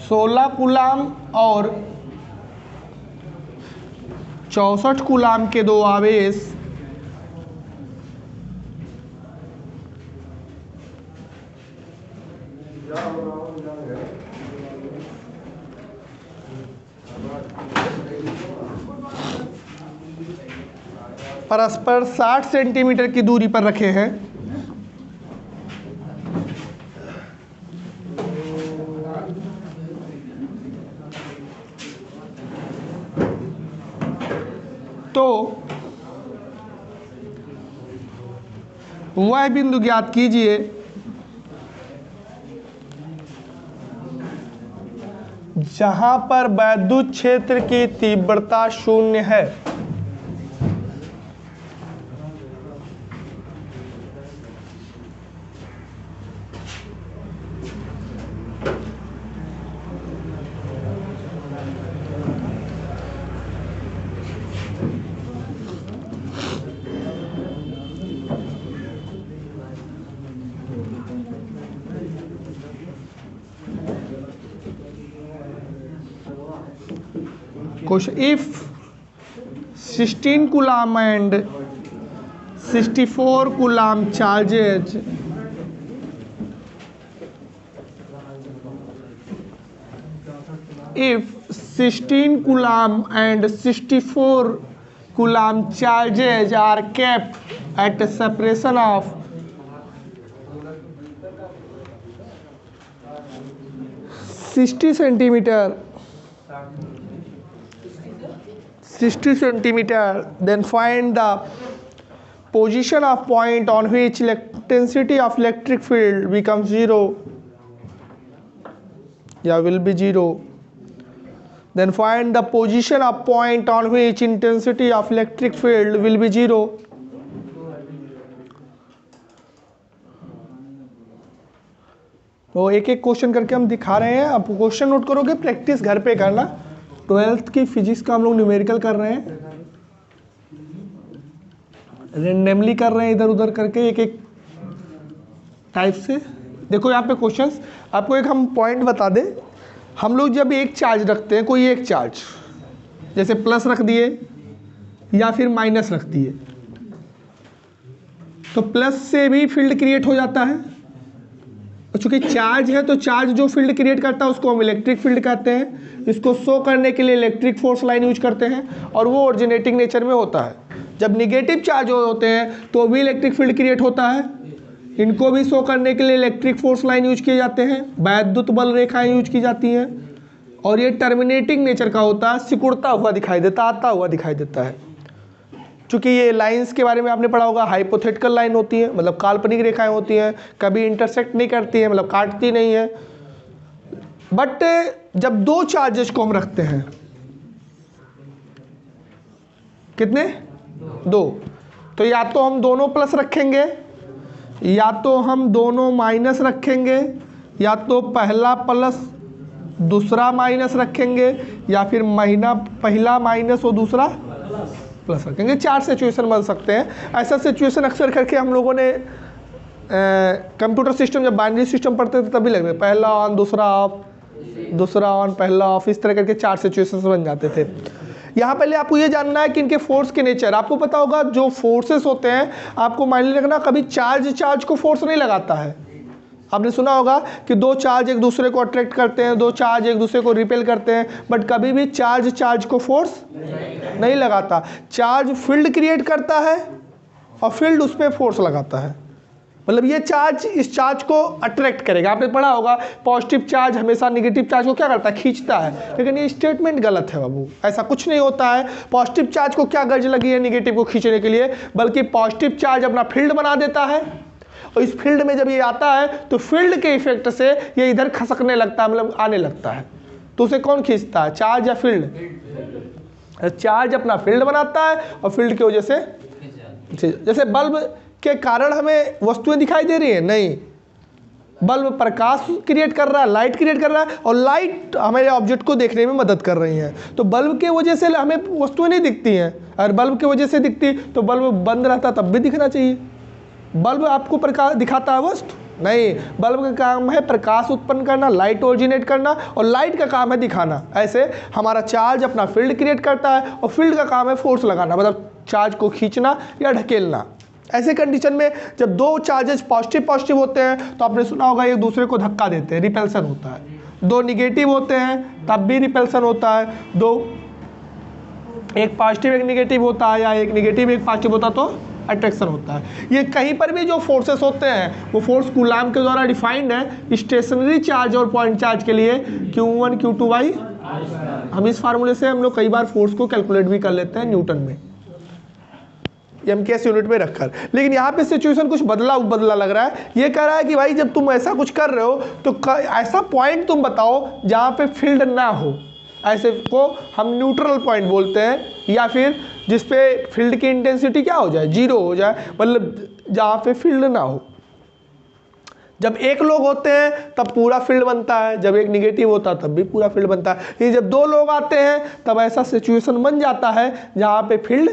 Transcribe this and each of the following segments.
16 coulomb और 64 coulomb के दो आवेश परस्पर 60 सेंटीमीटर की दूरी पर रखे हैं। तो वह बिंदु ज्ञात कीजिए जहां पर वैद्युत क्षेत्र की तीव्रता 0 है। Question: if 16 coulomb and 64 coulomb charges are kept at a separation of 60 centimeter, then find the position of point on which intensity of electric field becomes 0. Will be 0. Then find the position of point on which intensity of electric field will be 0. तो एक एक question करके हम दिखा रहे हैं। आप question note करोगे, प्रैक्टिस घर पे करना। 12th की फिजिक्स का हम लोग न्यूमेरिकल कर रहे हैं, रेंडमली कर रहे हैं, इधर उधर करके एक एक टाइप से। देखो यहाँ पे क्वेश्चंस, आपको एक हम पॉइंट बता दें। हम लोग जब एक चार्ज रखते हैं, कोई एक चार्ज जैसे प्लस रख दिए या फिर माइनस रख दिए, तो प्लस से भी फील्ड क्रिएट हो जाता है। चूंकि चार्ज है तो चार्ज जो फील्ड क्रिएट करता है उसको हम इलेक्ट्रिक फील्ड कहते हैं। इसको शो करने के लिए इलेक्ट्रिक फोर्स लाइन यूज करते हैं और वो ओरिजिनेटिंग नेचर में होता है। जब निगेटिव चार्ज होते हैं तो भी इलेक्ट्रिक फील्ड क्रिएट होता है। इनको भी शो करने के लिए इलेक्ट्रिक फोर्स लाइन यूज किए जाते हैं, वैद्युत बल रेखाएं यूज की जाती हैं। और ये टर्मिनेटिंग नेचर का होता है, सिकुड़ता हुआ दिखाई देता, आता हुआ दिखाई देता है। चूंकि ये लाइंस के बारे में आपने पढ़ा होगा, हाइपोथेटिकल लाइन होती है, मतलब काल्पनिक रेखाएं होती हैं, कभी इंटरसेक्ट नहीं करती है, मतलब काटती नहीं है। बट जब दो चार्जेस को हम रखते हैं, कितने? दो, तो या तो हम दोनों प्लस रखेंगे या तो हम दोनों माइनस रखेंगे, या तो पहला प्लस दूसरा माइनस रखेंगे, या फिर पहला माइनस और दूसरा प्लस रखेंगे। 4 सिचुएशन बन सकते हैं। ऐसा सिचुएशन अक्सर करके हम लोगों ने कंप्यूटर सिस्टम, जब बाइनरी सिस्टम पढ़ते थे तभी लगते, पहला ऑन दूसरा ऑफ, दूसरा ऑन पहला ऑफ, इस तरह करके 4 सिचुएशन बन जाते थे। यहाँ पहले आपको ये जानना है कि इनके फोर्स के नेचर। आपको पता होगा जो फोर्सेस होते हैं, आपको माइंड रखना, कभी चार्ज को फोर्स नहीं लगाता है। आपने सुना होगा कि दो चार्ज एक दूसरे को अट्रैक्ट करते हैं, दो चार्ज एक दूसरे को रिपेल करते हैं, बट कभी भी चार्ज को फोर्स नहीं लगाता। चार्ज फील्ड क्रिएट करता है और फील्ड उस पर फोर्स लगाता है। मतलब ये चार्ज इस चार्ज को अट्रैक्ट करेगा। आपने पढ़ा होगा पॉजिटिव चार्ज हमेशा नेगेटिव चार्ज को क्या करता है? खींचता है। लेकिन ये स्टेटमेंट गलत है बाबू, ऐसा कुछ नहीं होता है। पॉजिटिव चार्ज को क्या गर्ज लगी है नेगेटिव को खींचने के लिए? बल्कि पॉजिटिव चार्ज अपना फील्ड बना देता है और इस फील्ड में जब ये आता है तो फील्ड के इफेक्ट से ये इधर खसकने लगता है, मतलब आने लगता है। तो उसे कौन खींचता है, चार्ज या फील्ड? चार्ज अपना फील्ड बनाता है और फील्ड की वजह से, जैसे बल्ब के कारण हमें वस्तुएं दिखाई दे रही है, नहीं, बल्ब प्रकाश क्रिएट कर रहा है, लाइट क्रिएट कर रहा है, और लाइट हमारे ऑब्जेक्ट को देखने में मदद कर रही है। तो बल्ब के वजह से हमें वस्तुएं नहीं दिखती हैं, और बल्ब की वजह से दिखती तो बल्ब बंद रहता तब भी दिखना चाहिए। बल्ब आपको प्रकाश दिखाता है वस्तु, नहीं, बल्ब का काम है प्रकाश उत्पन्न करना, लाइट ओरिजिनेट करना, और लाइट का काम है दिखाना। ऐसे हमारा चार्ज अपना फील्ड क्रिएट करता है और फील्ड का काम है फोर्स लगाना, मतलब चार्ज को खींचना या ढकेलना। ऐसे कंडीशन में जब दो चार्जेस पॉजिटिव पॉजिटिव होते हैं तो आपने सुना होगा एक दूसरे को धक्का देते हैं, रिपल्सन होता है। दो निगेटिव होते हैं तब भी रिपल्सन होता है। दो, एक पॉजिटिव एक निगेटिव होता है या एक निगेटिव एक पॉजिटिव होता तो अट्रैक्शन होता है। ये कहीं पर भी जो फोर्सेस होते हैं वो फोर्स कूलाम के द्वारा डिफाइंड है स्टेशनरी चार्ज और पॉइंट चार्ज के लिए Q1 Q2 बाई, हम इस फार्मूले से हम लोग कई बार फोर्स को कैलकुलेट भी कर लेते हैं न्यूटन में, MKS यूनिट में रखकर। लेकिन यहाँ पे सिचुएशन कुछ बदला लग रहा है। ये कह रहा है कि भाई जब तुम ऐसा कुछ कर रहे हो तो ऐसा पॉइंट तुम बताओ जहाँ पे फील्ड ना हो, ऐसे को हम न्यूट्रल पॉइंट बोलते हैं, या फिर जिस पे फील्ड की इंटेंसिटी क्या हो जाए, जीरो हो जाए, मतलब जहाँ पे फील्ड ना हो। जब एक लोग होते हैं तब पूरा फील्ड बनता है, जब एक निगेटिव होता है तब भी पूरा फील्ड बनता है। ये जब दो लोग आते हैं तब ऐसा सिचुएशन बन जाता है जहाँ पे फील्ड,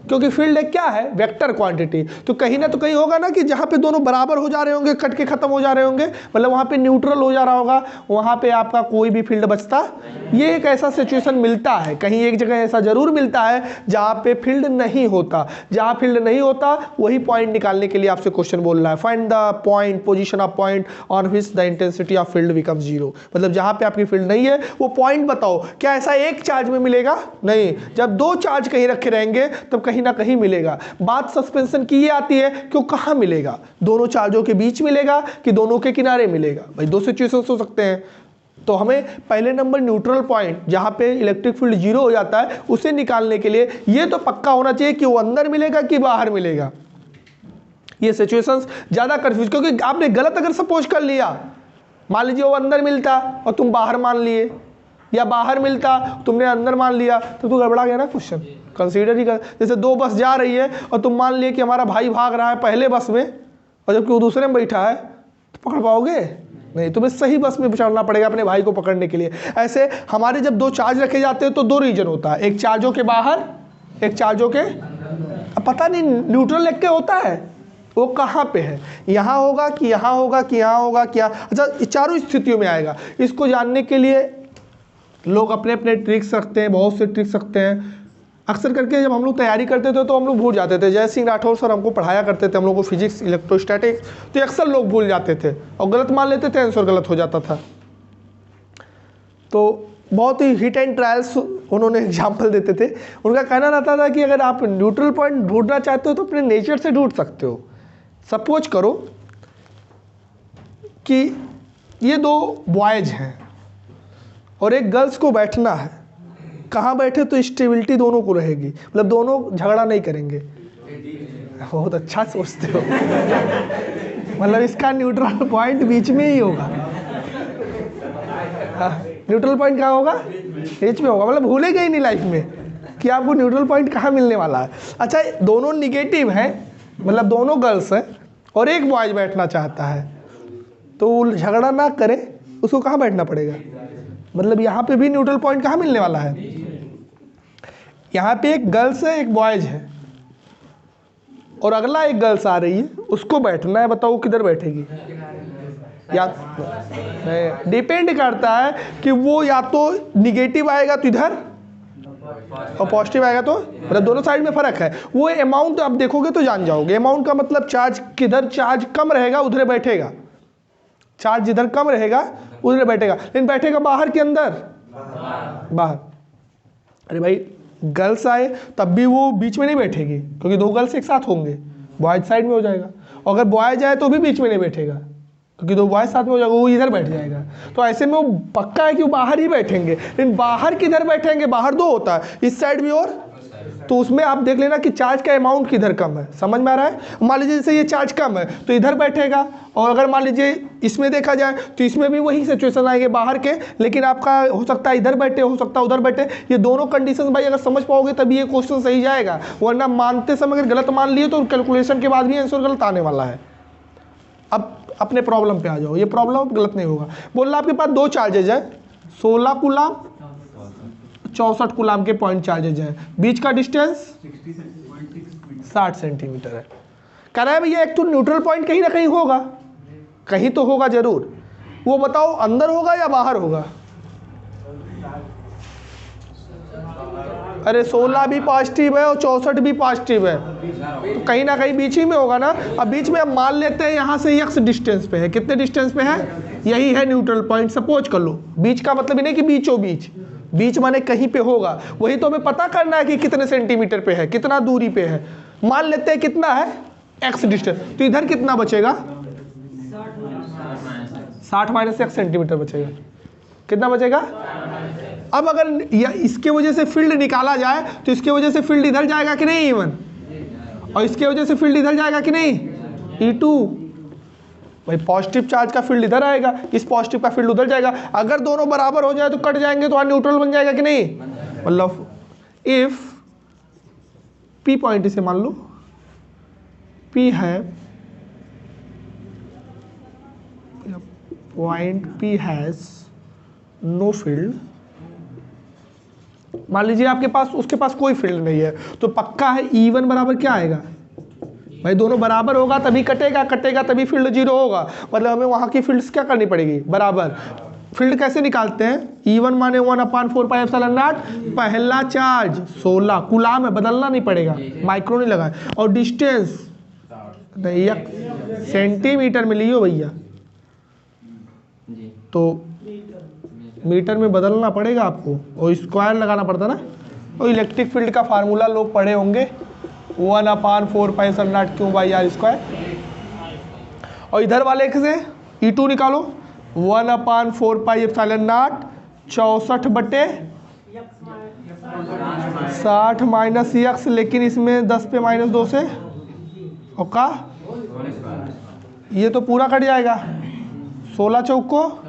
क्योंकि फील्ड एक क्या है, वेक्टर क्वांटिटी, तो कहीं ना तो कहीं होगा ना कि जहाँ पे दोनों बराबर हो जा रहे होंगे, कट के खत्म हो जा रहे होंगे, मतलब वहाँ पे न्यूट्रल हो जा रहा होगा, वहाँ पे आपका कोई भी फील्ड बचता। ये एक ऐसा सिचुएशन मिलता है, कहीं एक जगह ऐसा जरूर मिलता है जहाँ पे फील्ड नहीं होता। जहाँ फील्ड नहीं होता वही पॉइंट निकालने के लिए आपसे क्वेश्चन बोल रहा है, find the point position of point on which the intensity of field become zero. मतलब जहाँ पे आपकी फील्ड नहीं है वो पॉइंट बताओ। क्या ऐसा एक चार्ज में मिलेगा? नहीं, जब दो चार्ज कहीं रखे रहेंगे तब कहीं ना कहीं मिलेगा। बात सस्पेंशन की ये आती है कि कहाँ मिलेगा, दोनों चार्जों के बीच मिलेगा कि दोनों के किनारे मिलेगा। भाई दो सिचुएशन हो सकते हैं, तो हमें पहले नंबर न्यूट्रल पॉइंट जहाँ पे इलेक्ट्रिक फील्ड जीरो हो जाता है उसे निकालने के लिए ये तो पक्का होना चाहिए कि वो अंदर मिलेगा कि बाहर मिलेगा। ये सिचुएशंस ज़्यादा कंफ्यूज, क्योंकि आपने गलत अगर सपोज कर लिया, मान लीजिए वो अंदर मिलता और तुम बाहर मान लिए, या बाहर मिलता तुमने अंदर मान लिया, तो गड़बड़ा गया ना क्वेश्चन। कंसीडर ही कर, जैसे दो बस जा रही है और तुम मान लिए कि हमारा भाई भाग रहा है पहले बस में और जबकि वो दूसरे में बैठा है, तो पकड़ पाओगे नहीं, तुम्हें सही बस में चढ़ना पड़ेगा अपने भाई को पकड़ने के लिए। ऐसे हमारे जब दो चार्ज रखे जाते हैं तो दो रीजन होता है, एक चार्जों के बाहर, एक चार्जों के, अब पता नहीं न्यूट्रल लेग के होता है वो कहाँ पे है, यहाँ होगा कि यहाँ होगा कि यहाँ होगा क्या। अच्छा, चारों स्थितियों में आएगा। इसको जानने के लिए लोग अपने अपने ट्रिक्स रखते हैं, बहुत से ट्रिक्स रखते हैं। अक्सर करके जब हम लोग तैयारी करते थे तो हम लोग भूल जाते थे। जय सिंह राठौर सर हमको पढ़ाया करते थे, हम लोग को फिजिक्स इलेक्ट्रोस्टैटिक्स, तो अक्सर लोग भूल जाते थे और गलत मान लेते थे, आंसर गलत हो जाता था। तो बहुत ही हिट एंड ट्रायल्स उन्होंने एग्जाम्पल देते थे। उनका कहना रहता था कि अगर आप न्यूट्रल पॉइंट ढूंढना चाहते हो तो अपने नेचर से ढूंढ सकते हो। सपोज करो कि ये दो बॉयज हैं और एक गर्ल्स को बैठना है, कहाँ बैठे तो स्टेबिलिटी दोनों को रहेगी, मतलब दोनों झगड़ा नहीं करेंगे। बहुत अच्छा सोचते हो मतलब इसका न्यूट्रल पॉइंट बीच में ही होगा। न्यूट्रल पॉइंट कहाँ होगा? बीच में होगा, मतलब भूलेगा ही नहीं लाइफ में कि आपको न्यूट्रल पॉइंट कहाँ मिलने वाला है। अच्छा, दोनों निगेटिव हैं, मतलब दोनों गर्ल्स हैं और एक बॉयज बैठना चाहता है, तो झगड़ा ना करे, उसको कहाँ बैठना पड़ेगा? मतलब यहाँ पे भी न्यूट्रल पॉइंट कहाँ मिलने वाला है? यहाँ पे एक गर्ल्स है एक बॉयज है और अगला एक गर्ल्स आ रही है, उसको बैठना है। बताओ किधर बैठेगी? या डिपेंड करता है कि वो या तो निगेटिव आएगा तो इधर और पॉजिटिव आएगा तो, मतलब दोनों साइड में फर्क है। वो अमाउंट आप देखोगे तो जान जाओगे। अमाउंट का मतलब चार्ज किधर चार्ज कम रहेगा उधर बैठेगा, चार्ज जिधर कम रहेगा उधर बैठेगा। लेकिन बैठेगा बाहर के अंदर? बाहर। अरे भाई गर्ल्स आए तब भी वो बीच में नहीं बैठेगी, क्योंकि दो गर्ल्स एक साथ होंगे, बॉयज साइड में हो जाएगा। और अगर बॉयज आए तो भी बीच में नहीं बैठेगा, क्योंकि दो बॉयज साथ में हो जाएगा, वो इधर बैठ जाएगा। तो ऐसे में वो पक्का है कि वो बाहर ही बैठेंगे। लेकिन बाहर किधर बैठेंगे? बाहर दो होता है, इस साइड भी और, तो उसमें आप देख लेना कि चार्ज का अमाउंट किधर कम है। समझ में आ रहा है? मान लीजिए जैसे ये चार्ज कम है तो इधर बैठेगा, और अगर मान लीजिए इसमें देखा जाए तो इसमें भी वही सिचुएशन आएंगे बाहर के, लेकिन आपका हो सकता है इधर बैठे, हो सकता है उधर बैठे। ये दोनों कंडीशन भाई अगर समझ पाओगे तभी ये क्वेश्चन सही जाएगा, वरना मानते समय अगर गलत मान लिए तो कैलकुलेशन के बाद भी आंसर गलत आने वाला है। अब अपने प्रॉब्लम पे आ जाओ, ये प्रॉब्लम गलत नहीं होगा। बोल रहा आपके पास दो चार्जेज है, 16 कूलाम 64 कूलाम के पॉइंट चार्जेज हैं, बीच का डिस्टेंस 60 सेंटीमीटर है। कह रहा है भैया एक तो न्यूट्रल पॉइंट कहीं ना कहीं होगा, कहीं तो होगा जरूर, वो बताओ अंदर होगा या बाहर होगा? अरे 16 भी पॉजिटिव है और 64 भी पॉजिटिव है, तो कहीं ना कहीं बीच ही में होगा ना। अब बीच में हम मान लेते हैं यहाँ से x डिस्टेंस पे है, कितने डिस्टेंस पे है? यही है न्यूट्रल पॉइंट। सपोज कर लो, बीच का मतलब ही नहीं कि बीचों बीच, बीच माने कहीं पे होगा, वही तो हमें पता करना है कि कितने सेंटीमीटर पे है, कितना दूरी पे है। मान लेते हैं कितना है x डिस्टेंस, तो इधर कितना बचेगा? 60 माइनस x सेंटीमीटर बचेगा। कितना बचेगा? अब अगर इसके वजह से फील्ड निकाला जाए तो इसके वजह से फील्ड इधर जाएगा कि नहीं इवन, और इसके वजह से फील्ड इधर जाएगा कि नहीं E2। भाई पॉजिटिव चार्ज का फील्ड इधर आएगा, इस पॉजिटिव का फील्ड उधर जाएगा। अगर दोनों बराबर हो जाए तो कट जाएंगे, तो न्यूट्रल बन जाएगा कि नहीं? मतलब इफ P पॉइंट इसे मान लो P है, point P has know field. मान लीजिए आपके पास, उसके पास कोई फील्ड नहीं है, तो पक्का है E1 बराबर क्या आएगा? भाई दोनों बराबर होगा तभी कटेगा, कटेगा तभी फील्ड 0 होगा। मतलब हमें वहां की फील्ड्स क्या करनी पड़ेगी? बराबर। फील्ड कैसे निकालते हैं? E1 माने 1/4πε0, पहला चार्ज 16 कूलाम है, बदलना नहीं पड़ेगा, माइक्रो नहीं लगा, और डिस्टेंस सेंटीमीटर में लियो भैया, तो मीटर में बदलना पड़ेगा आपको, और स्क्वायर लगाना पड़ता ना। और इलेक्ट्रिक फील्ड का फार्मूला लोग पढ़े होंगे, 1/4πε0 और इधर वाले से E2 निकालो, 1/4πε0 64/60 माइनस x, लेकिन इसमें 10 पे -2 से और का ये तो पूरा कट जाएगा। 16 चौको,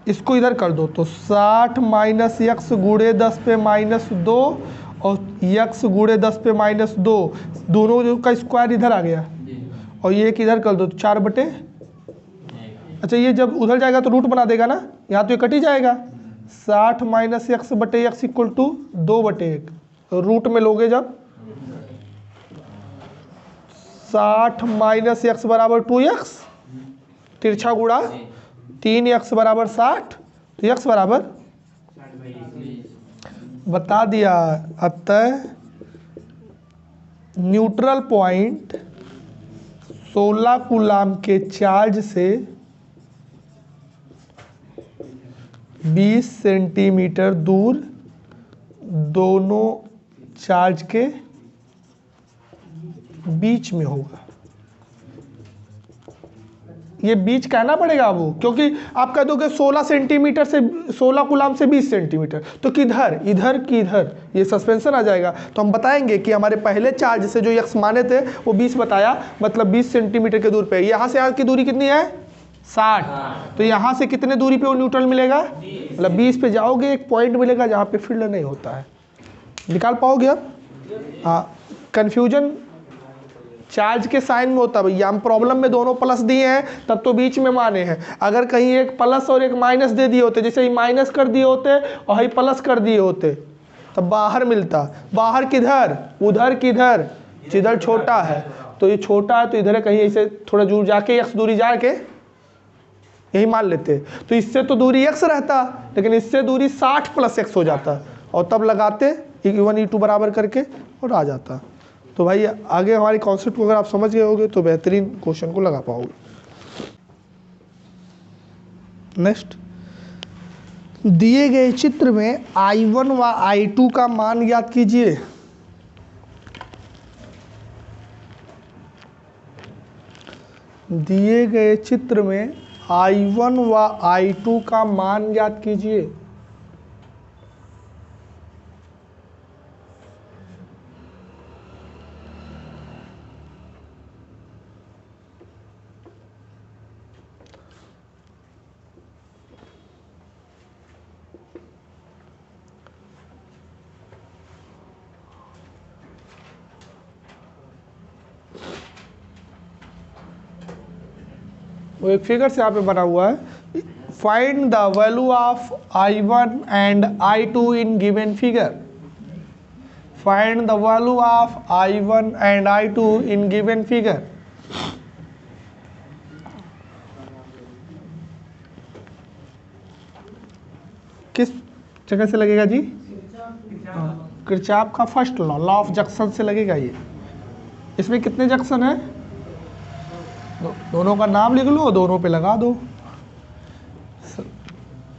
इसको इधर कर दो तो 60 माइनस x गुणे 10 पे -2 और x गुणे 10 पे -2, दोनों का स्क्वायर इधर आ गया, और ये एक इधर कर दो तो 4 बटे, अच्छा ये जब उधर जाएगा तो रूट बना देगा ना, यहाँ तो ये कट ही जाएगा। 60 माइनस x बटे x इक्वल टू 2/1, रूट में लोगे जब 60 माइनस x बराबर 2x, तिरछा गुणा 3x बराबर 60, तो x बराबर बता दिया। अतः न्यूट्रल पॉइंट 16 कूलाम के चार्ज से 20 सेंटीमीटर दूर दोनों चार्ज के बीच में होगा। ये बीच कहना पड़ेगा वो, क्योंकि आप कह दोगे 16 सेंटीमीटर से 16 कूलाम से 20 सेंटीमीटर, तो किधर, इधर की इधर, ये सस्पेंशन आ जाएगा। तो हम बताएंगे कि हमारे पहले चार्ज से जो x माने थे वो 20 बताया, मतलब 20 सेंटीमीटर के दूर पे। यहाँ से यहाँ की दूरी कितनी है? 60। तो यहाँ से कितने दूरी पे वो न्यूट्रल मिलेगा? मतलब 20 पे जाओगे, एक पॉइंट मिलेगा जहाँ पे फील्ड नहीं होता है। निकाल पाओगे अब? हाँ, कन्फ्यूजन चार्ज के साइन में होता है भैया। हम प्रॉब्लम में दोनों प्लस दिए हैं तब तो बीच में माने हैं। अगर कहीं एक प्लस और एक माइनस दे दिए होते, जैसे माइनस कर दिए होते और ही प्लस कर दिए होते, तब बाहर मिलता। बाहर किधर? उधर किधर, जिधर छोटा है। तो ये छोटा है तो इधर कहीं ऐसे थोड़ा दूर जाके x दूरी जाके यही मान लेते, तो इससे तो दूरी x रहता, लेकिन इससे दूरी 60 प्लस x हो जाता, और तब लगाते E1 E2 बराबर करके और आ जाता। तो भाई आगे हमारी कॉन्सेप्ट को अगर आप समझ गए होगे तो बेहतरीन क्वेश्चन को लगा पाओगे। नेक्स्ट, दिए गए चित्र में I1 व I2 का मान ज्ञात कीजिए। दिए गए चित्र में I1 व I2 का मान ज्ञात कीजिए। वो एक फिगर से यहाँ पे बना हुआ है, find the value of I1 and I2 in given figure. Find the value of I1 and I2 in given figure. किस जगह से लगेगा जी? किरचॉफ का first law, law of junction से लगेगा ये। इसमें कितने जंक्शन है? दोनों का नाम लिख लो, दोनों पे लगा दो।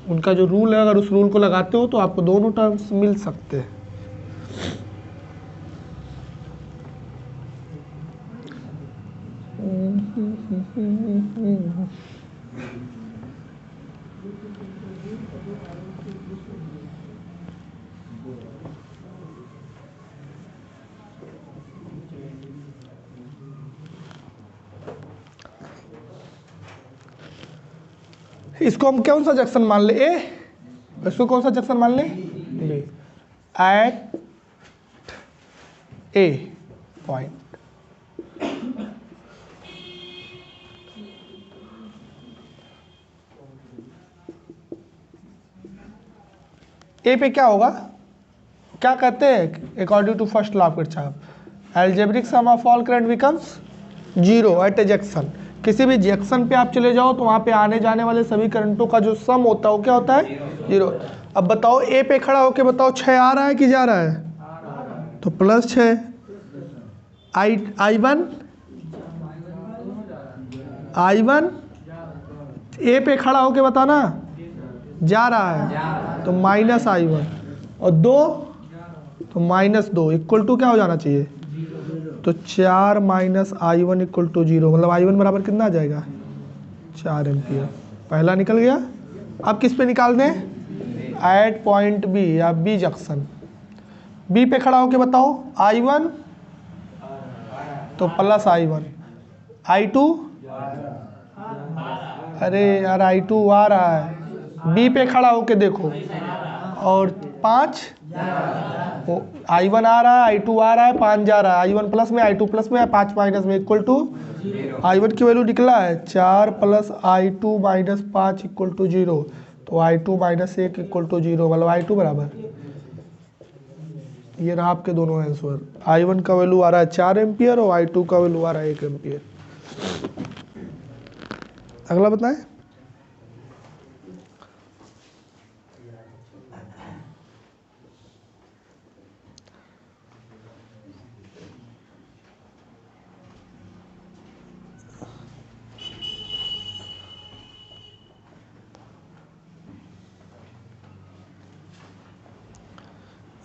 उनका जो रूल है, अगर उस रूल को लगाते हो तो आपको दोनों टर्म्स मिल सकते हैं। इसको हम कौन सा जंक्शन मान ले? ए। इसको कौन सा जंक्शन मान ले? B. At A point. A पे क्या होगा? क्या कहते हैं according to first law of Kirchhoff? Algebraic sum of all current becomes zero at a junction. किसी भी जंक्शन पे आप चले जाओ तो वहां पे आने जाने वाले सभी करंटों का जो सम होता है वो क्या होता है? जीरो। अब बताओ ए पे खड़ा होके बताओ 6 आ रहा है कि जा रहा है? तो +6। I1 ए पे खड़ा होके बताना जा रहा है तो -I1 और 2 तो -2 इक्वल टू क्या हो जाना चाहिए? तो 4 - I1 इक्वल टू 0, मतलब I1 बराबर कितना आ जाएगा? 4 एम्पियर। पहला निकल गया। अब किस पे निकाल दें? एट पॉइंट बी या बी जंक्शन। बी पे खड़ा होके बताओ I1 तो +I1, I2 अरे यार I2 आ रहा है। बी पे खड़ा होके देखो और 5 I1 आ रहा है, I2 आ रहा है, 5 जा रहा है। I1 प्लस में, I2 प्लस में, 5 माइनस में इक्वल टू I1 की वैल्यू निकला है 4 + I2 - 5 इक्वल टू 0। तो I2 - 1 इक्वल टू 0, मतलब I2 बराबर, ये रहा आपके दोनों आंसर। I1 का वैल्यू आ रहा है 4 एम्पियर और I2 का वैल्यू आ रहा है 1 एम्पियर। अगला बताएं।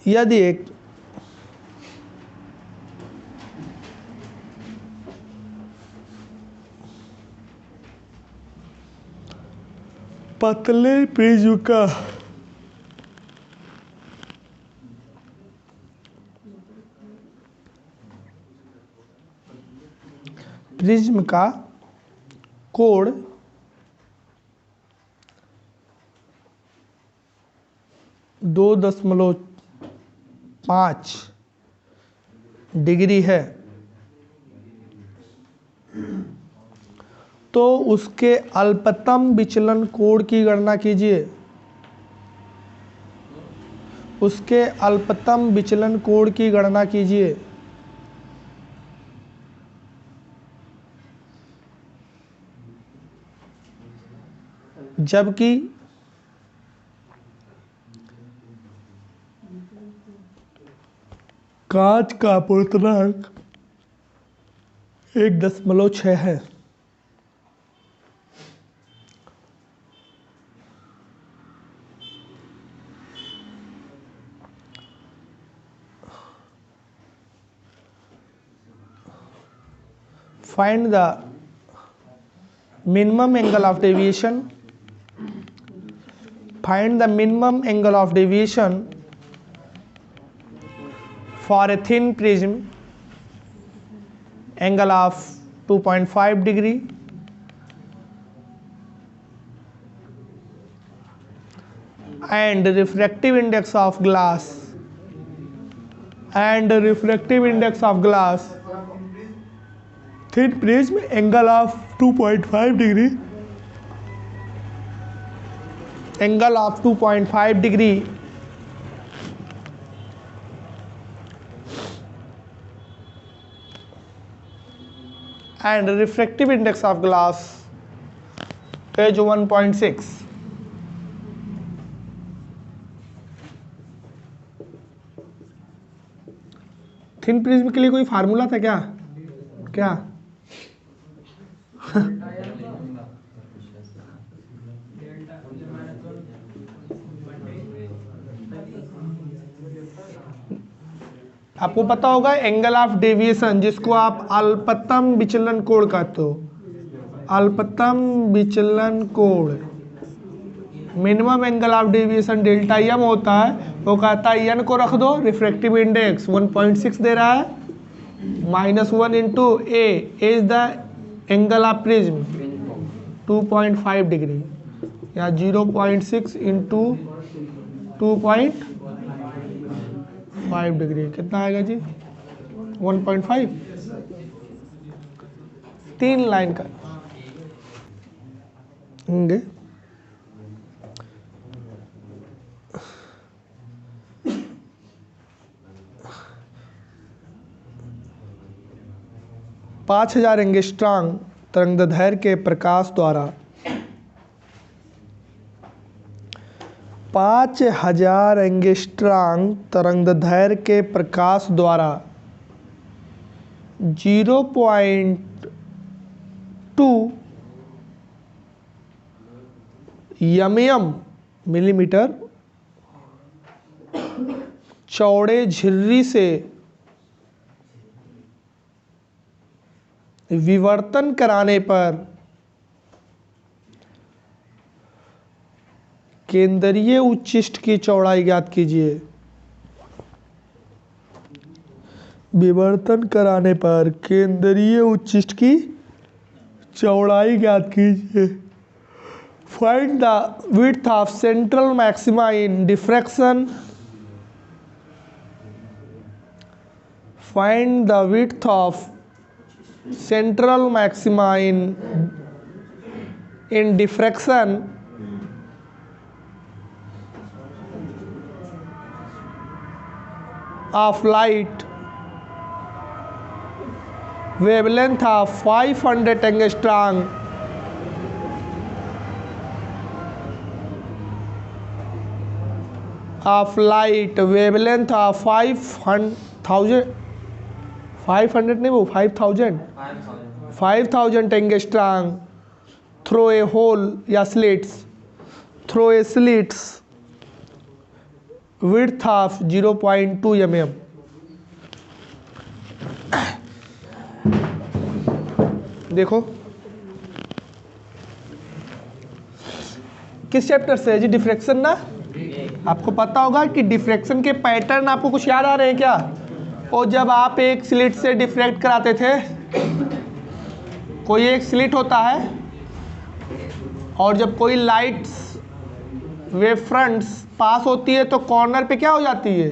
यदि एक पतले प्रिज्म का कोण 2.5 डिग्री है तो उसके अल्पतम विचलन कोण की गणना कीजिए। उसके अल्पतम विचलन कोण की गणना कीजिए। जबकि कांच का अपवर्तनांक 1.6 है। Find the minimum angle of deviation. Find the minimum angle of deviation for a thin prism, angle of 2.5 degree, and refractive index of glass thin prism angle of 2.5 degree, angle of 2.5 degree and refractive index of glass is 1.6. Thin prism के लिए कोई formula था क्या? क्या? आपको पता होगा angle of deviation, जिसको आप अल्पतम विचलन कोण कहते हो। अल्पतम विचलन कोण, minimum angle of deviation delta M होता है। वो कहता है एन को रख दो, रिफ्रैक्टिव इंडेक्स 1.6 दे रहा है, -1 into A is the angle of prism 2.5 degree, या 0.6 इंटू 2.5 डिग्री कितना आएगा जी? 1.5। 3 लाइन का होंगे। पाँच 5000 एंगस्ट्रॉम तरंगदैर्घ्य के प्रकाश द्वारा 5000 एंगस्ट्रॉम तरंगदैर्घ्य के प्रकाश द्वारा 0.2 mm मिलीमीटर चौड़े झिर्री से विवर्तन कराने पर केंद्रीय उच्चिष्ट की चौड़ाई ज्ञात कीजिए। विवर्तन कराने पर केंद्रीय उच्चिष्ट की चौड़ाई ज्ञात कीजिए। Find the width of central maxima in diffraction. Find the width of central maxima in diffraction of light, wavelength of 500 angstrom of light, wavelength of 500 नहीं, वो 5000 एंगस्ट्रॉम थ्रो ए होल या slits, through a slits width of 0.2 mm। देखो किस chapter से है जी? Diffraction ना। आपको पता होगा कि डिफ्रैक्शन के पैटर्न आपको कुछ याद आ रहे हैं क्या? और जब आप एक स्लिट से डिफ्रैक्ट कराते थे, कोई एक स्लिट होता है और जब कोई लाइट्स वेव फ्रंट्स पास होती है तो कॉर्नर पे क्या हो जाती है?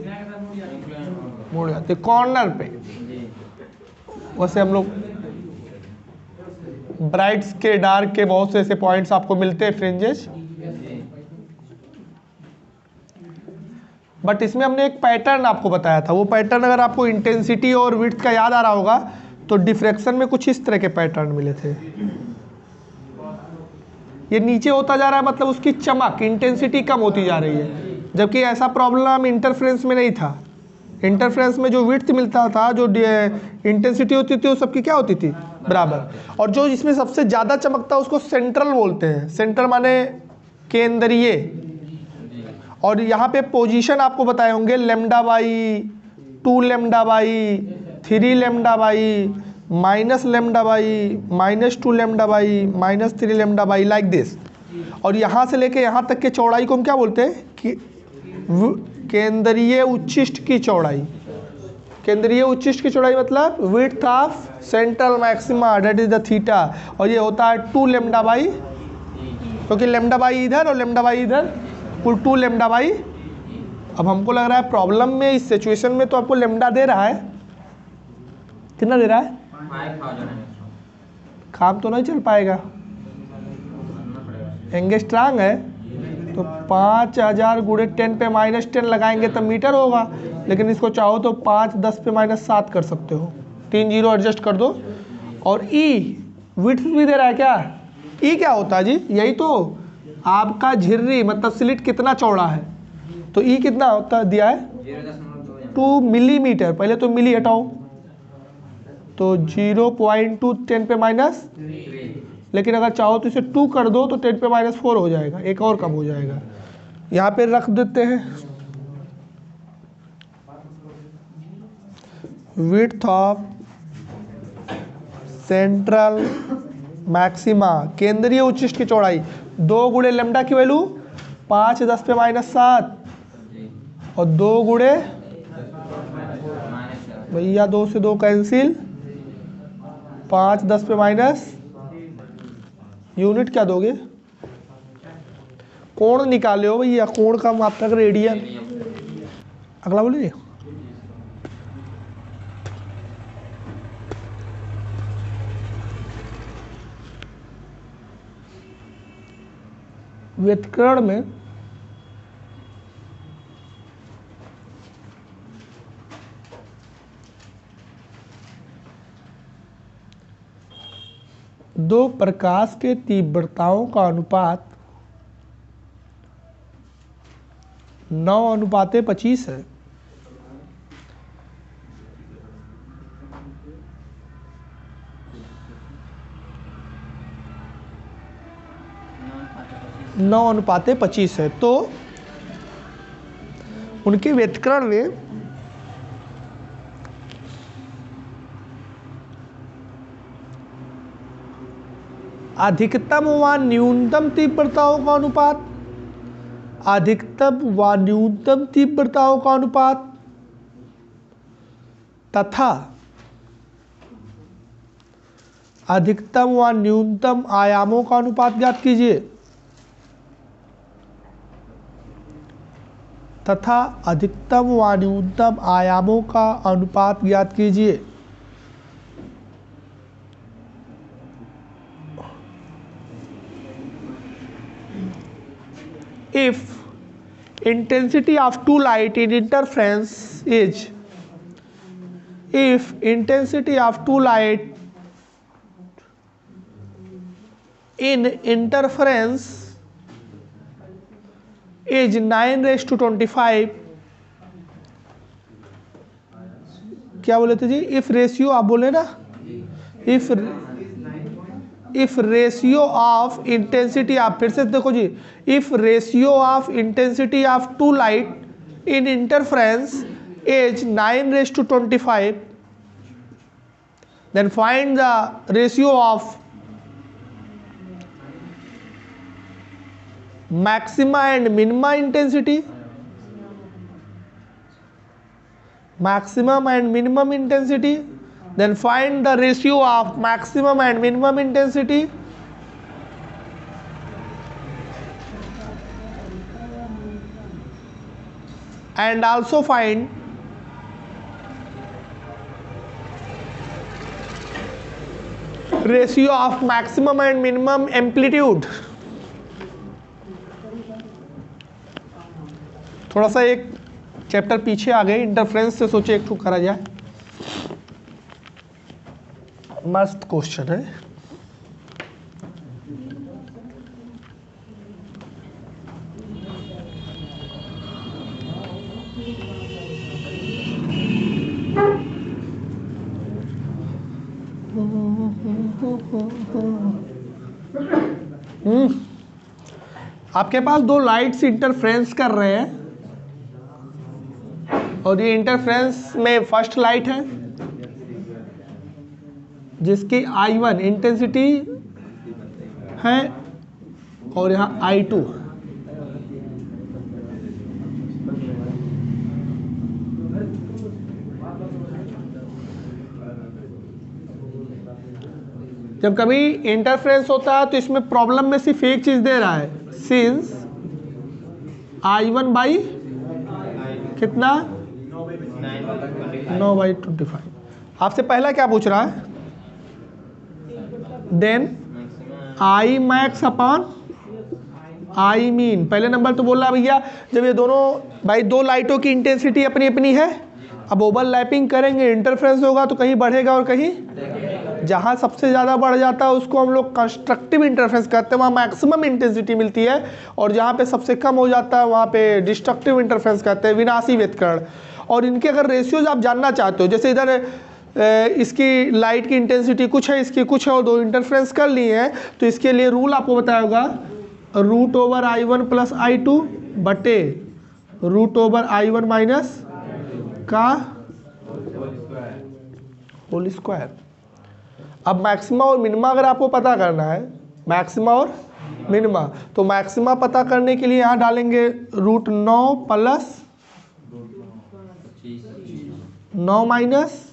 मुड़ जाती है कॉर्नर पे। वैसे हम लोग ब्राइट्स के डार्क के बहुत से ऐसे पॉइंट्स आपको मिलते हैं, फ्रिंजेस, बट इसमें हमने एक पैटर्न आपको बताया था। वो पैटर्न अगर आपको इंटेंसिटी और विड्थ का याद आ रहा होगा तो डिफ्रैक्शन में कुछ इस तरह के पैटर्न मिले थे। ये नीचे होता जा रहा है, मतलब उसकी चमक, इंटेंसिटी कम होती जा रही है, जबकि ऐसा प्रॉब्लम इंटरफ्रेंस में नहीं था। इंटरफ्रेंस में जो विड्थ मिलता था, जो इंटेंसिटी होती थी, वो सबकी क्या होती थी? बराबर। और जो इसमें सबसे ज़्यादा चमकता है उसको सेंट्रल बोलते हैं। सेंट्रल माने केंद्रीय। और यहाँ पे पोजीशन आपको बताए होंगे, lambda by 2 lambda by 3 lambda by minus lambda by -2 lambda by -3 lambda by, like this. और यहाँ से लेके यहाँ तक के चौड़ाई को हम क्या बोलते हैं? कि केंद्रीय उच्चिष्ट की चौड़ाई। केंद्रीय उच्चिष्ट की चौड़ाई मतलब width of central maxima, that is the theta. और ये होता है 2 लैम्डा बाई, क्योंकि लैम्डा बाई इधर और लैम्डा बाई इधर, कुल 2 लैम्डा बाई। अब हमको लग रहा है प्रॉब्लम में, इस सिचुएशन में तो आपको लैम्डा दे रहा है, कितना दे रहा है? 5000। काम तो नहीं चल पाएगा, एंगस्ट्रॉम है तो 5000 गुणे 10 पे -10 लगाएंगे तब मीटर होगा। लेकिन इसको चाहो तो 5 10 पे -7 कर सकते हो, 3 जीरो एडजस्ट कर दो। और ई विड्थ भी दे रहा है क्या? ई क्या होता है जी? यही तो आपका झिर्री मतलब स्लिट कितना चौड़ा है, तो ई कितना होता दिया है? टू मिलीमीटर, पहले तो मिली हटाओ, तो 0.2 10 पे माइनस, लेकिन अगर चाहो तो इसे 2 कर दो तो 10 पे माइनस 4 हो जाएगा, एक और कम हो जाएगा। यहाँ पे रख देते हैं विड्थ ऑफ सेंट्रल मैक्सिमा, केंद्रीय उच्चिष्ट की चौड़ाई 2 गुणे लेमडा की वैल्यू 5 10 पे माइनस 7 और 2 गुणे भैया 2 से 2 कैंसिल, 5 10 पे माइनस, यूनिट क्या दोगे? कोण निकाले हो भैया, कोण का मात्रक रेडियन। अगला बोलिए। व्युत्करण में दो प्रकाश के तीव्रताओं का अनुपात 9:25 है। नौ अनुपाते 25 है, तो उनके व्युत्करण में अधिकतम व न्यूनतम तीव्रताओं का अनुपात, अधिकतम व न्यूनतम तीव्रताओं का अनुपात तथा अधिकतम व न्यूनतम आयामों का अनुपात ज्ञात कीजिए, तथा अधिकतम व न्यूनतम आयामों का अनुपात ज्ञात कीजिए। If intensity of two light in interference is, if intensity of two light in interference is 9:25, क्या बोले थे जी? इफ रेशियो, आप बोले ना, इफ रेशियो ऑफ इंटेंसिटी, आप फिर से देखो जी, if ratio of intensity of two light in interference is 9:25, then find the ratio of maxima and minima intensity, maximum and minimum intensity, then find the ratio of maximum and minimum intensity, and also find ratio of maximum and minimum amplitude। थोड़ा सा एक chapter पीछे आ गए, interference से सोचे एक ठो करा जाए, मस्त क्वेश्चन है। आपके पास दो लाइट्स इंटरफ्रेंस कर रहे हैं और ये इंटरफ्रेंस में फर्स्ट लाइट है जिसकी I1 इंटेंसिटी है और यहाँ I2। जब कभी इंटरफ्रेंस होता है तो इसमें प्रॉब्लम में सिर्फ एक चीज दे रहा है, सिंस I1 बाई कितना 9/25। आपसे पहला क्या पूछ रहा है, then I max upon I mean. पहले नंबर तो बोल रहा भैया जब ये दोनों भाई दो लाइटों की इंटेंसिटी अपनी अपनी है, अब ओवरलैपिंग करेंगे इंटरफ्रेंस होगा तो कहीं बढ़ेगा और कहीं, जहाँ सबसे ज़्यादा बढ़ जाता है उसको हम लोग कंस्ट्रक्टिव इंटरफेरेंस कहते हैं, वहाँ मैक्सिमम इंटेंसिटी मिलती है, और जहाँ पे सबसे कम हो जाता है वहाँ पे डिस्ट्रक्टिव इंटरफेरेंस कहते हैं, विनाशी व्यतिकरण। और इनके अगर रेशियोज आप जानना चाहते हो, जैसे इधर इसकी लाइट की इंटेंसिटी कुछ है, इसकी कुछ है, और दो इंटरफ्रेंस कर लिए हैं, तो इसके लिए रूल आपको बताया होगा √/I1 + I2 बटे √/I1 माइनस का होल स्क्वायर। अब मैक्सिमा और मिनिमा अगर आपको पता करना है, मैक्सिमा और मिनिमा, तो मैक्सिमा पता करने के लिए यहाँ डालेंगे √9 + 9 माइनस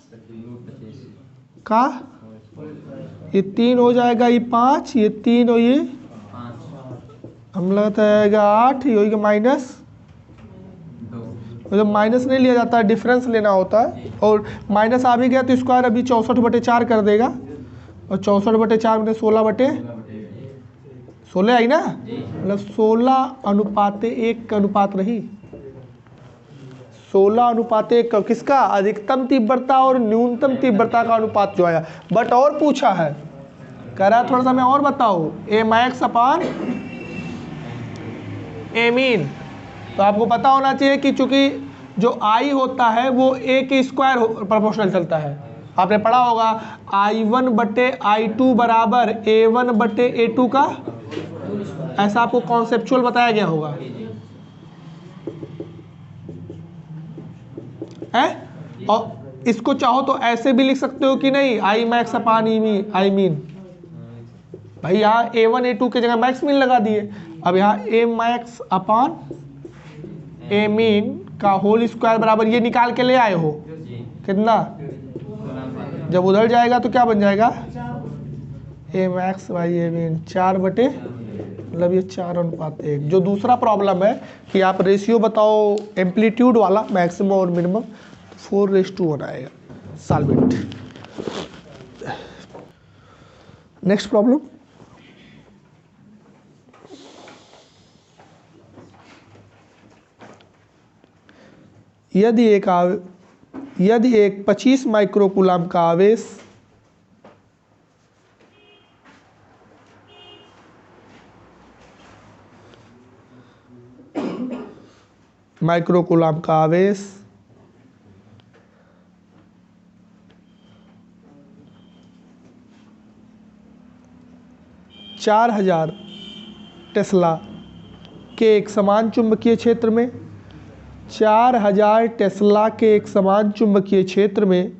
का, ये 3 हो जाएगा, ये 5, ये 3 और ये हम लगाता है 8, ये होगा माइनस, मतलब माइनस नहीं लिया जाता है, डिफरेंस लेना होता है, और माइनस आ भी गया तो स्क्वायर अभी 64/4 कर देगा, और 64/4 में 16 आई ना, मतलब 16:1 का अनुपात रही, 16:1 किसका, अधिकतम तीव्रता और न्यूनतम तीव्रता का अनुपात जो आया। बट और पूछा है, कह रहा है थोड़ा सा मैं और बताऊँ, Amax/Amin, तो आपको पता होना चाहिए कि चूंकि जो I होता है वो A के स्क्वायर प्रोपोर्शनल चलता है। आपने पढ़ा होगा I1/I2 बराबर A1/A2 का, ऐसा आपको कॉन्सेप्चुअल बताया गया होगा है। और इसको चाहो तो ऐसे भी लिख सकते हो कि नहीं, Imax/Amin, भाई यहाँ A1 A2 की जगह मैक्स मीन लगा दिए, अब यहाँ Amax/Amin का होल स्क्वायर बराबर, ये निकाल के ले आए हो कितना, जब उधर जाएगा तो क्या बन जाएगा, Amax/Amin 4 बटे, मतलब ये 4:1। जो दूसरा प्रॉब्लम है कि आप रेशियो बताओ एम्पलीट्यूड वाला, मैक्सिमम और मिनिमम, 4:1 आएगा, सॉल्वेंट। नेक्स्ट प्रॉब्लम, यदि एक 25 माइक्रोकूलम का आवेश माइक्रोकूलम का आवेश 4000 टेस्ला के एक समान चुंबकीय क्षेत्र में, 4000 टेस्ला के एक समान चुंबकीय क्षेत्र में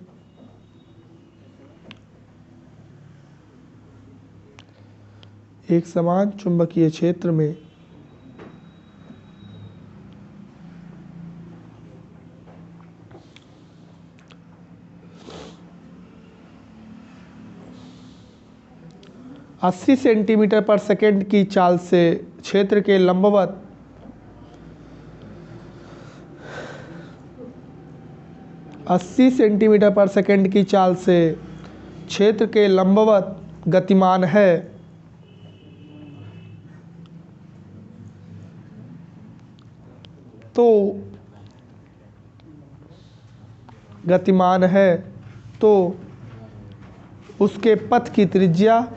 एक समान चुंबकीय क्षेत्र में अस्सी सेंटीमीटर/सेकंड की चाल से क्षेत्र के लंबवत 80 सेंटीमीटर/सेकंड की चाल से क्षेत्र के लंबवत गतिमान है, तो उसके पथ की त्रिज्या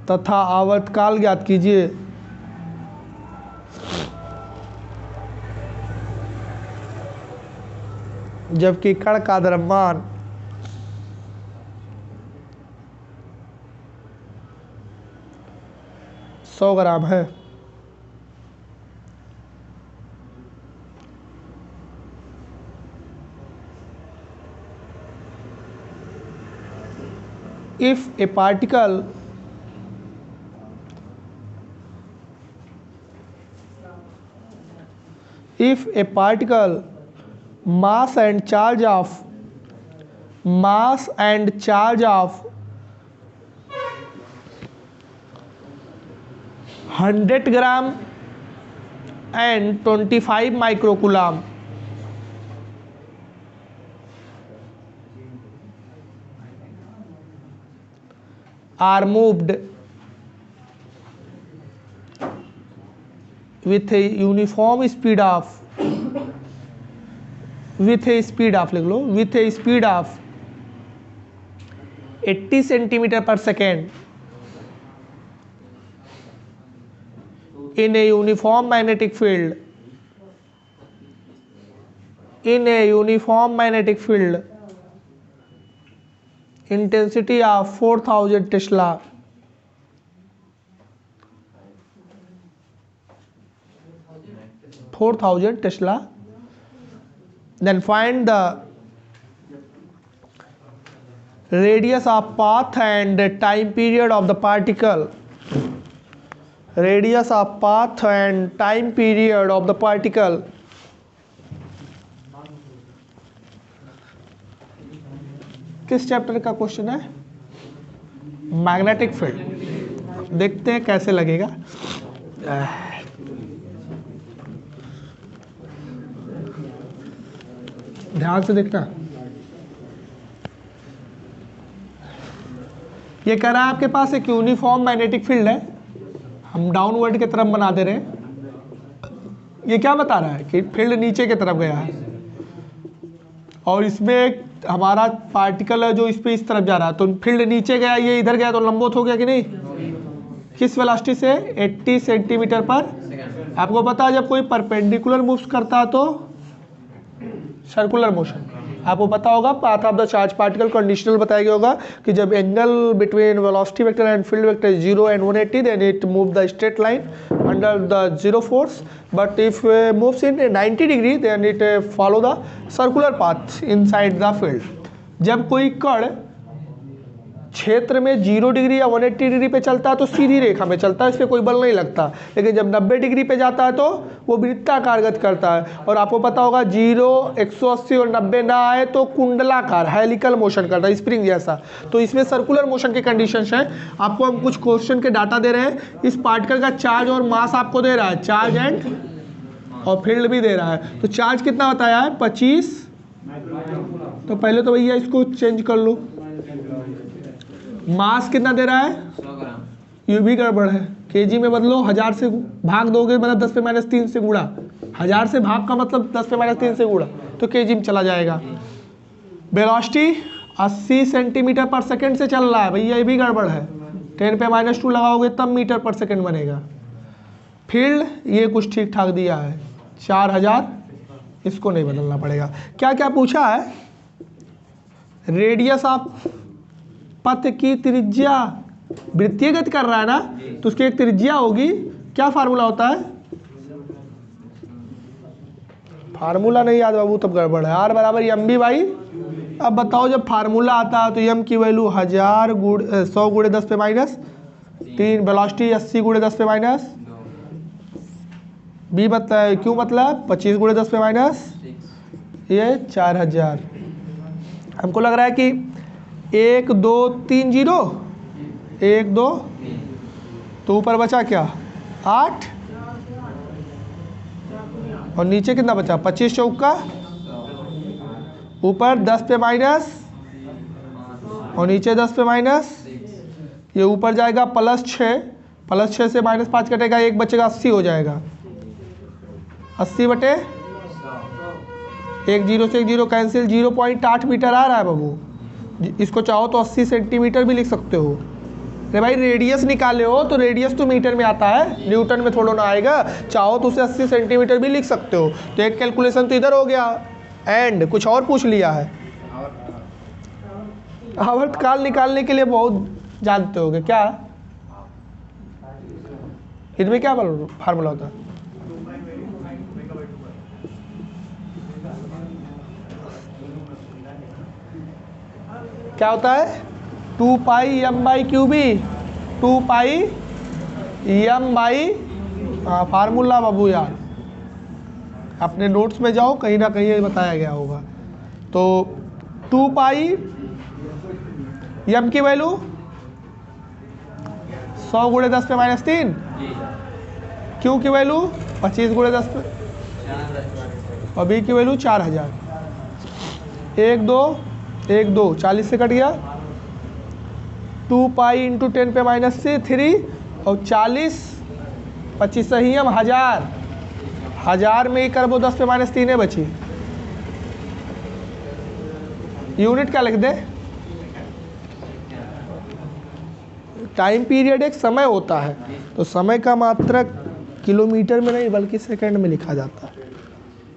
तथा आवर्तकाल ज्ञात कीजिए। जबकि कण का द्रव्यमान 100 ग्राम है। If a particle mass and charge of 100 gram and 25 microcoulomb are moved with a uniform speed of with a speed of 80 centimetre पर second in a uniform magnetic field, in a uniform magnetic field, intensity of 4000 Tesla, then find the radius of path and time period of the particle, radius of path and time period of the particle. किस chapter का question है? Magnetic field. देखते हैं कैसे लगेगा। ध्यान से देखना। ये कह रहा है आपके पास एक यूनिफॉर्म मैग्नेटिक फील्ड है, हम डाउनवर्ड की तरफ बना दे रहे हैं। ये क्या बता रहा है कि फील्ड नीचे की तरफ गया है और इसमें एक हमारा पार्टिकल है जो इस पे इस तरफ जा रहा है, तो फील्ड नीचे गया, ये इधर गया, तो लंबवत हो गया कि नहीं? किस वेलोसिटी से? 80 सेंटीमीटर पर। आपको पता है जब कोई परपेंडिकुलर मूव्स करता है तो सर्कुलर मोशन। आपको पता होगा path of the charge particle conditional बताया गया होगा कि जब angle between velocity vector and field vector is 0 and 180 then it move the straight line under the zero force, but if moves in 90 degree then it follow the circular path inside the field. जब कोई कण क्षेत्र में 0 degree या 180 degree पे चलता है तो सीधी रेखा में चलता है, इस पर कोई बल नहीं लगता, लेकिन जब 90 डिग्री पे जाता है तो वो वृत्ताकार गति करता है। और आपको पता होगा 0, 180 और 90 ना आए तो कुंडलाकार हेलिकल मोशन करता है, स्प्रिंग जैसा। तो इसमें सर्कुलर मोशन के कंडीशंस हैं। आपको हम कुछ क्वेश्चन के डाटा दे रहे हैं। इस पार्टिकल का चार्ज और मास आपको दे रहा है, चार्ज एंड और फील्ड भी दे रहा है। तो चार्ज कितना बताया है? 25। तो पहले तो भैया इसको चेंज कर लो। मास कितना दे रहा है? 100 ग्राम। ये भी गड़बड़ है, केजी में बदलो। 1000 से भाग दोगे मतलब 10 पे -3 से गुणा। 1000 से भाग का मतलब 10 पे -3 से गुणा, तो केजी में चला जाएगा। वेलोसिटी 80 सेंटीमीटर पर सेकंड से चल रहा है, भैया ये भी गड़बड़ है। 10 पे -2 लगाओगे तब मीटर पर सेकंड बनेगा। फील्ड ये कुछ ठीक ठाक दिया है 4000, इसको नहीं बदलना पड़ेगा। क्या क्या पूछा है? रेडियस ऑफ पथ की त्रिज्या, वृत्तीय गति कर रहा है ना, तो उसकी एक त्रिज्या होगी। क्या फार्मूला होता है? फार्मूला नहीं याद बाबू, तब गड़बड़ है। R बराबर mb बाई। अब बताओ जब फार्मूला आता है तो m की वैल्यू 1000 100 गुणे 10 पे -3, वेलोसिटी 80 गुणे 10 पे माइनस, b मतलब क्यों मतलब 25 गुणे 10 पे माइनस, ये 4000। हमको लग रहा है कि 1 2 3 0 1 2, तो ऊपर बचा क्या? 8 और नीचे कितना बचा? 25 चौका, ऊपर 10 पे माइनस और नीचे 10 पे माइनस। ये ऊपर जाएगा +6, +6 से -5 कटेगा, 1 बचेगा, 80 हो जाएगा। 80 बटे 1 0 से 1 0 कैंसिल, 0.8 मीटर आ रहा है बाबू। इसको चाहो तो 80 सेंटीमीटर भी लिख सकते हो। अरे भाई रेडियस निकाले हो तो रेडियस तो मीटर में आता है, न्यूटन में थोड़ा ना आएगा। चाहो तो उसे 80 सेंटीमीटर भी लिख सकते हो। तो एक कैलकुलेशन तो इधर हो गया, एंड कुछ और पूछ लिया है। आवर्तकाल निकालने के लिए बहुत जानते होगे क्या? इनमें क्या फार्मूला होता है? क्या होता है? 2 pi m by q B, 2 pi m by, formula बाबू यार अपने नोट्स में जाओ, कहीं ना कहीं बताया गया होगा। तो 2 पाई m की वैल्यू 100 गुणे 10 पे -3, q की वैल्यू 25 गुणे 10 पे और b की वैल्यू 4000। 1 2 1 2 40 से कट गया। 2 पाई इंटू 10 पे -3 और 40 25 सही है, 1000 में ही कर वो 10 पे -3 है बची। यूनिट क्या लिख दे? टाइम पीरियड एक समय होता है, तो समय का मात्रक किलोमीटर में नहीं बल्कि सेकंड में लिखा जाता है।